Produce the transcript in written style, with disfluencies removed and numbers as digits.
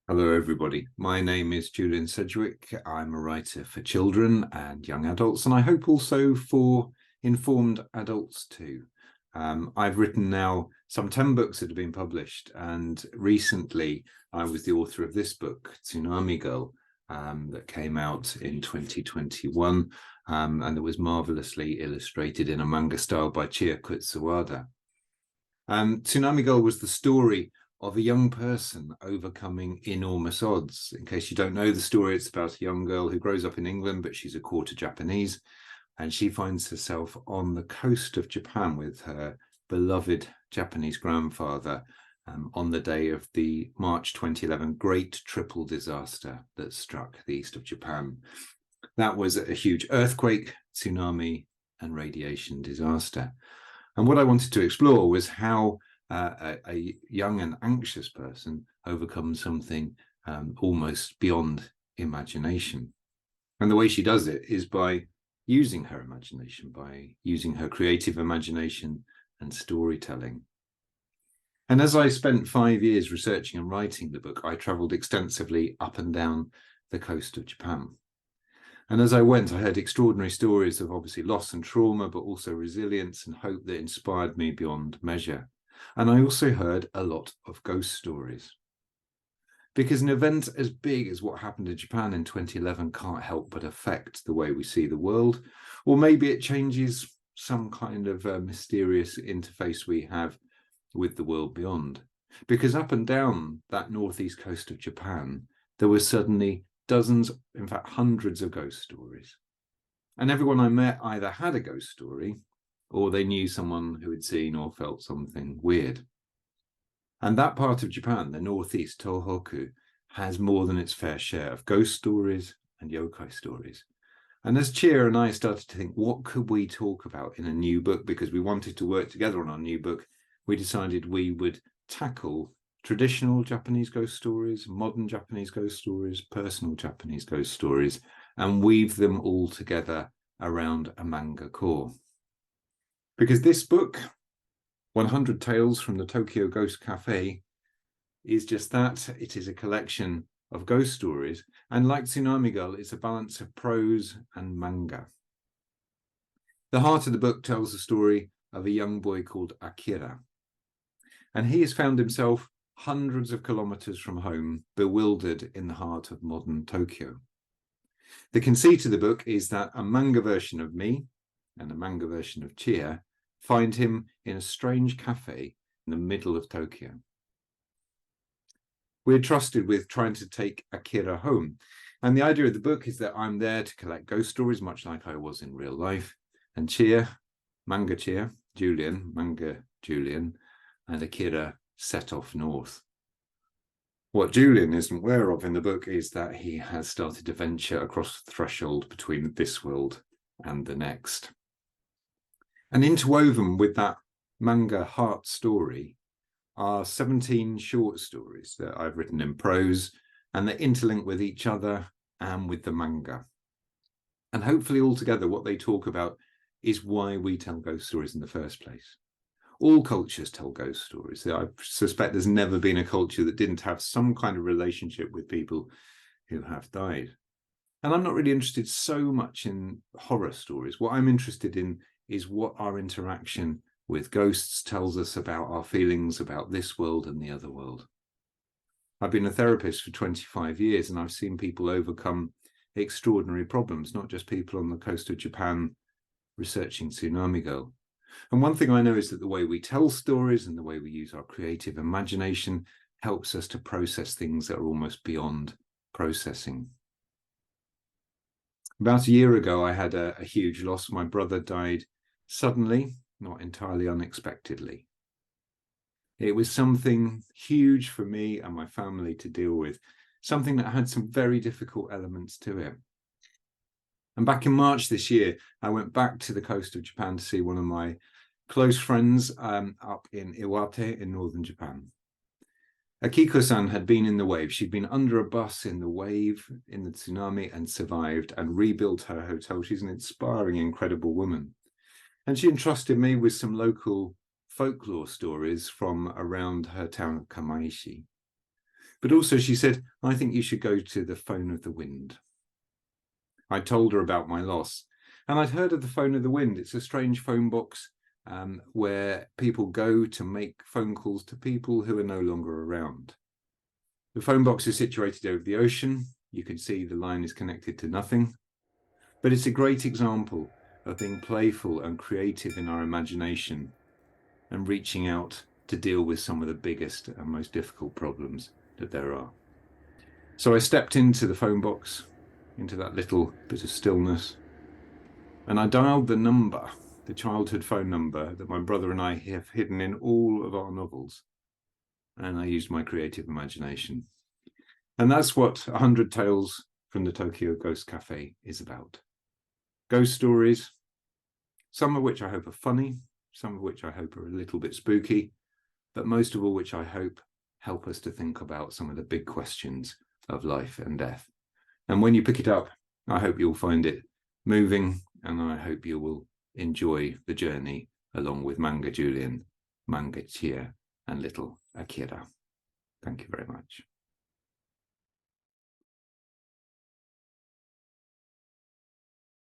Hello, everybody. My name is Julian Sedgwick. I'm a writer for children and young adults, and I hope also for informed adults too. I've written now some 10 books that have been published, and recently I was the author of this book, Tsunami Girl, that came out in 2021, and it was marvelously illustrated in a manga style by Chie Kutsuwada. Tsunami Girl was the story of a young person overcoming enormous odds. In case you don't know the story, it's about a young girl who grows up in England, but she's a quarter Japanese, and she finds herself on the coast of Japan with her beloved Japanese grandfather on the day of the March 2011 great triple disaster that struck the east of Japan. That was a huge earthquake, tsunami, and radiation disaster. And what I wanted to explore was how a young and anxious person overcomes something almost beyond imagination. And the way she does it is by using her imagination, by using her creative imagination and storytelling. And as I spent 5 years researching and writing the book, I traveled extensively up and down the coast of Japan. And as I went, I heard extraordinary stories of obviously loss and trauma, but also resilience and hope that inspired me beyond measure. And I also heard a lot of ghost stories. Because an event as big as what happened in Japan in 2011 can't help but affect the way we see the world. Or maybe it changes some kind of mysterious interface we have with the world beyond. Because up and down that northeast coast of Japan, there were suddenly dozens, in fact, hundreds of ghost stories. And everyone I met either had a ghost story or they knew someone who had seen or felt something weird. And that part of Japan, the northeast, Tohoku, has more than its fair share of ghost stories and yokai stories. And as Chie and I started to think, what could we talk about in a new book? Because we wanted to work together on our new book, we decided we would tackle traditional Japanese ghost stories, modern Japanese ghost stories, personal Japanese ghost stories, and weave them all together around a manga core. Because this book, 100 Tales from the Tokyo Ghost Café, is just that. It is a collection of ghost stories. And like Tsunami Girl, it's a balance of prose and manga. The heart of the book tells the story of a young boy called Akira. And he has found himself hundreds of kilometers from home, bewildered in the heart of modern Tokyo. The conceit of the book is that a manga version of me and a manga version of Chie find him in a strange cafe in the middle of Tokyo. We're trusted with trying to take Akira home. And the idea of the book is that I'm there to collect ghost stories, much like I was in real life. And Chie, manga Chie, Julian, manga Julian, and Akira set off north. What Julian isn't aware of in the book is that he has started to venture across the threshold between this world and the next. And interwoven with that manga heart story are 17 short stories that I've written in prose, and they interlink with each other and with the manga. And hopefully altogether what they talk about is why we tell ghost stories in the first place. All cultures tell ghost stories. I suspect there's never been a culture that didn't have some kind of relationship with people who have died. And I'm not really interested so much in horror stories. What I'm interested in is what our interaction with ghosts tells us about our feelings about this world and the other world. I've been a therapist for 25 years, and I've seen people overcome extraordinary problems, not just people on the coast of Japan researching Tsunami Girl. And one thing I know is that the way we tell stories and the way we use our creative imagination helps us to process things that are almost beyond processing. About a year ago, I had a huge loss. My brother died suddenly, not entirely unexpectedly. It was something huge for me and my family to deal with, something that had some very difficult elements to it. And back in March this year, I went back to the coast of Japan to see one of my close friends up in Iwate in northern Japan. Akiko-san had been in the wave. She'd been under a bus in the wave, in the tsunami, and survived and rebuilt her hotel. She's an inspiring, incredible woman. And she entrusted me with some local folklore stories from around her town of Kamaishi. But also she said, I think you should go to the Phone of the Wind. I told her about my loss, and I'd heard of the Phone of the Wind. It's a strange phone box where people go to make phone calls to people who are no longer around. The phone box is situated over the ocean. You can see the line is connected to nothing, but it's a great example of being playful and creative in our imagination and reaching out to deal with some of the biggest and most difficult problems that there are. So I stepped into the phone box, into that little bit of stillness, and I dialed the number, the childhood phone number that my brother and I have hidden in all of our novels. And I used my creative imagination. And that's what 100 Tales from the Tokyo Ghost Café is about. Ghost stories, some of which I hope are funny, some of which I hope are a little bit spooky, but most of all which I hope help us to think about some of the big questions of life and death. And when you pick it up, I hope you'll find it moving, and I hope you will enjoy the journey along with Manga Julian, Manga Chie, and little Akira. Thank you very much.